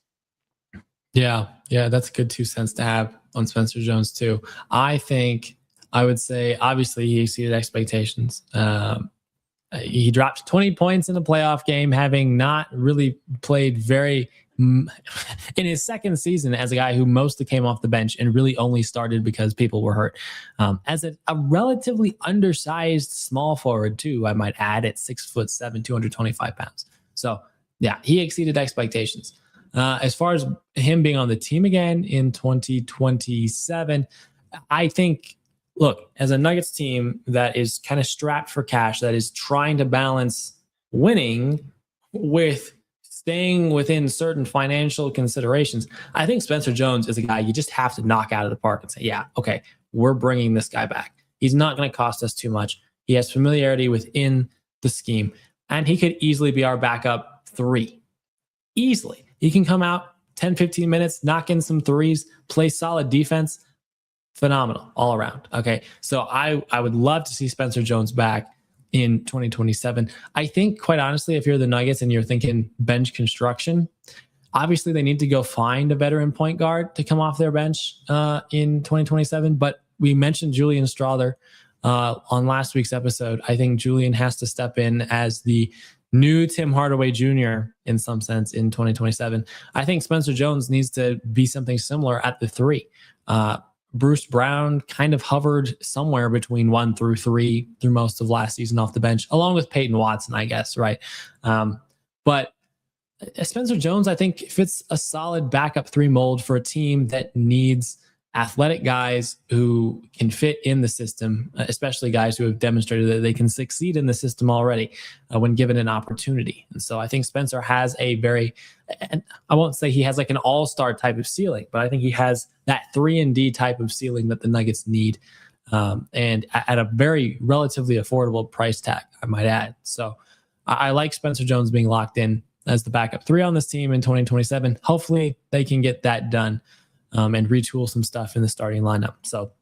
Yeah, that's a good 2 cents to have on Spencer Jones too. I think I would say obviously he exceeded expectations. He dropped 20 points in the playoff game, having not really played in his second season as a guy who mostly came off the bench and really only started because people were hurt. As a relatively undersized small forward too, I might add, at 6'7", 225 pounds. So yeah, he exceeded expectations. As far as him being on the team again in 2027, I think, look, as a Nuggets team that is kind of strapped for cash, that is trying to balance winning with staying within certain financial considerations, I think Spencer Jones is a guy you just have to knock out of the park and say, yeah, okay, we're bringing this guy back. He's not going to cost us too much. He has familiarity within the scheme, and he could easily be our backup 3. Easily. He can come out 10, 15 minutes, knock in some threes, play solid defense. Phenomenal all around. Okay. So I would love to see Spencer Jones back in 2027. I think, quite honestly, if you're the Nuggets and you're thinking bench construction, obviously they need to go find a veteran point guard to come off their bench in 2027. But we mentioned Julian Strawther on last week's episode. I think Julian has to step in as the new Tim Hardaway Jr. in some sense in 2027. I think Spencer Jones needs to be something similar at the 3. Bruce Brown kind of hovered somewhere between 1 through 3 through most of last season off the bench, along with Peyton Watson, I guess, right? But Spencer Jones, I think, fits a solid backup 3 mold for a team that needs athletic guys who can fit in the system, especially guys who have demonstrated that they can succeed in the system already when given an opportunity. And so I think Spencer has a very, and I won't say he has like an all-star type of ceiling, but I think he has that 3-and-D type of ceiling that the Nuggets need, and at a very relatively affordable price tag, I might add. So I like Spencer Jones being locked in as the backup 3 on this team in 2027. Hopefully they can get that done and retool some stuff in the starting lineup. So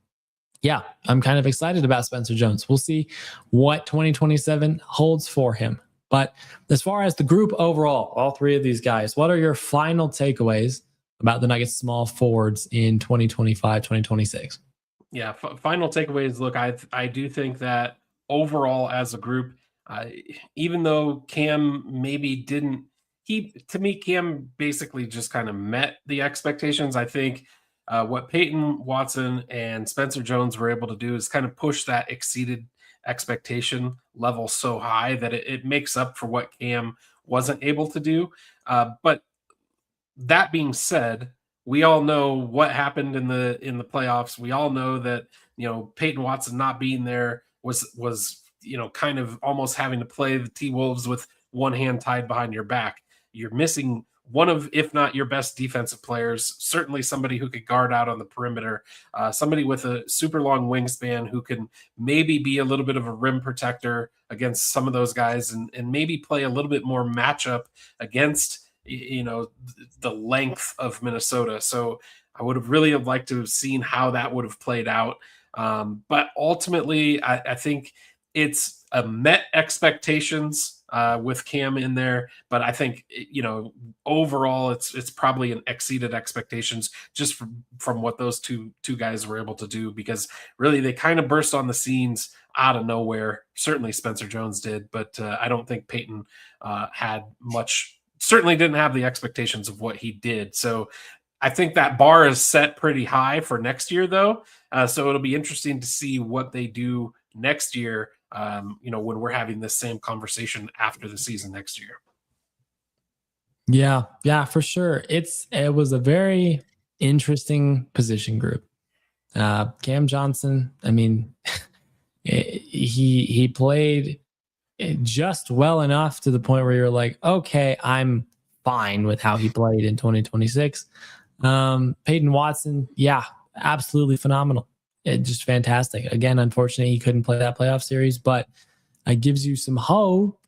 yeah, I'm kind of excited about Spencer Jones. We'll see what 2027 holds for him. But as far as the group overall, all 3 of these guys, what are your final takeaways about the Nuggets small forwards in 2025, 2026? Yeah, final takeaways. Look, I do think that overall as a group, even though Cam maybe didn't, to me, Cam basically just kind of met the expectations. I think what Peyton Watson and Spencer Jones were able to do is kind of push that exceeded expectation level so high that it makes up for what Cam wasn't able to do. But that being said, we all know what happened in the playoffs. We all know that Peyton Watson not being there was kind of almost having to play the T-Wolves with one hand tied behind your back. You're missing one of, if not your best defensive players, certainly somebody who could guard out on the perimeter, somebody with a super long wingspan who can maybe be a little bit of a rim protector against some of those guys, and maybe play a little bit more matchup against the length of Minnesota. So I would have really liked to have seen how that would have played out. But ultimately, I think it's a met expectations with Cam in there, but I think overall it's probably an exceeded expectations just from what those two guys were able to do, because really they kind of burst on the scenes out of nowhere. Certainly Spencer Jones did, but I don't think Peyton had much. Certainly didn't have the expectations of what he did. So I think that bar is set pretty high for next year, though. So it'll be interesting to see what they do next year. When we're having this same conversation after the season next year. Yeah, for sure. It was a very interesting position group. Cam Johnson, I mean, he played just well enough to the point where you're like, okay, I'm fine with how he played in 2026. Peyton Watson, yeah, absolutely phenomenal. Just fantastic. Again, unfortunately, he couldn't play that playoff series, but it gives you some hope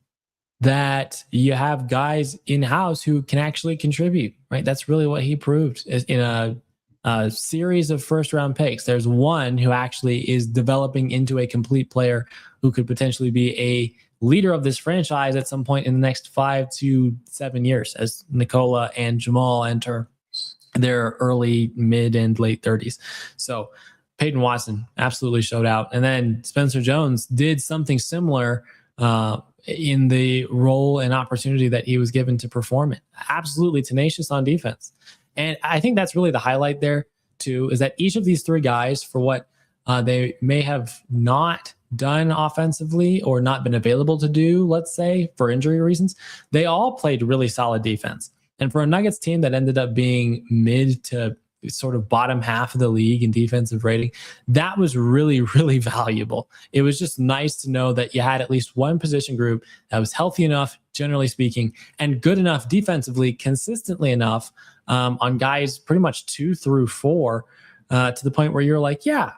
that you have guys in-house who can actually contribute, right? That's really what he proved in a series of first-round picks. There's one who actually is developing into a complete player who could potentially be a leader of this franchise at some point in the next 5 to 7 years as Nikola and Jamal enter their early, mid, and late 30s. So Peyton Watson absolutely showed out. And then Spencer Jones did something similar in the role and opportunity that he was given to perform it. Absolutely tenacious on defense. And I think that's really the highlight there, too, is that each of these three guys, for what they may have not done offensively or not been available to do, let's say, for injury reasons, they all played really solid defense. And for a Nuggets team that ended up being mid to sort of bottom half of the league in defensive rating, that was really, really valuable. It was just nice to know that you had at least one position group that was healthy enough, generally speaking, and good enough defensively, consistently enough on guys pretty much 2 through 4 to the point where you're like, yeah,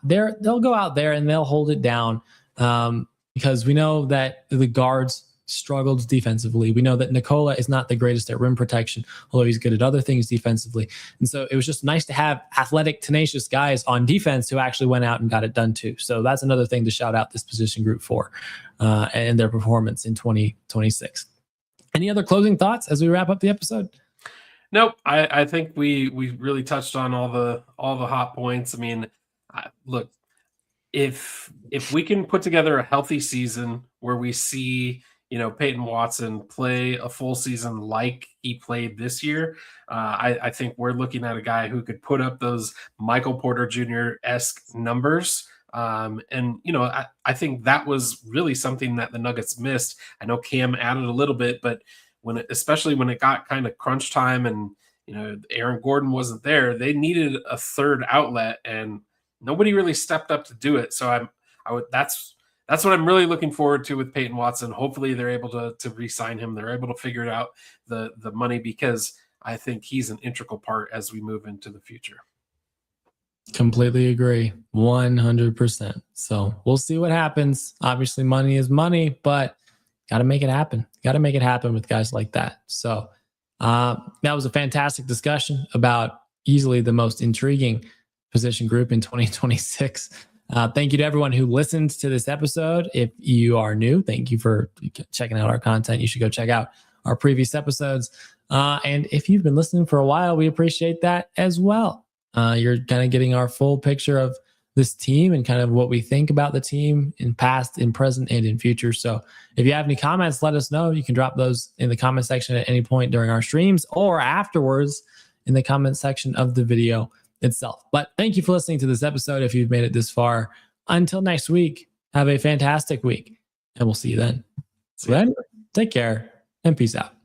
they'll go out there and they'll hold it down because we know that the guards struggled defensively. We know that Nikola is not the greatest at rim protection, although he's good at other things defensively. And so it was just nice to have athletic, tenacious guys on defense who actually went out and got it done too. So that's another thing to shout out this position group for and their performance in 2026. Any other closing thoughts as we wrap up the episode? Nope. I think we really touched on all the hot points. I mean, look, if we can put together a healthy season where we see Peyton Watson play a full season like he played this year, I think we're looking at a guy who could put up those Michael Porter Jr.-esque numbers. I think that was really something that the Nuggets missed. I know Cam added a little bit, but especially when it got kind of crunch time and Aaron Gordon wasn't there, they needed a third outlet, and nobody really stepped up to do it. So that's what I'm really looking forward to with Peyton Watson. Hopefully they're able to re-sign him. They're able to figure it out the money, because I think he's an integral part as we move into the future. Completely agree. 100%. So we'll see what happens. Obviously money is money, but got to make it happen. Got to make it happen with guys like that. So that was a fantastic discussion about easily the most intriguing position group in 2026. Thank you to everyone who listened to this episode. If you are new, thank you for checking out our content. You should go check out our previous episodes. And if you've been listening for a while, we appreciate that as well. You're kind of getting our full picture of this team and kind of what we think about the team in past, in present, and in future. So if you have any comments, let us know. You can drop those in the comment section at any point during our streams or afterwards in the comment section of the video itself. But thank you for listening to this episode. If you've made it this far, until next week, have a fantastic week, and we'll see you then. So then, take care and peace out.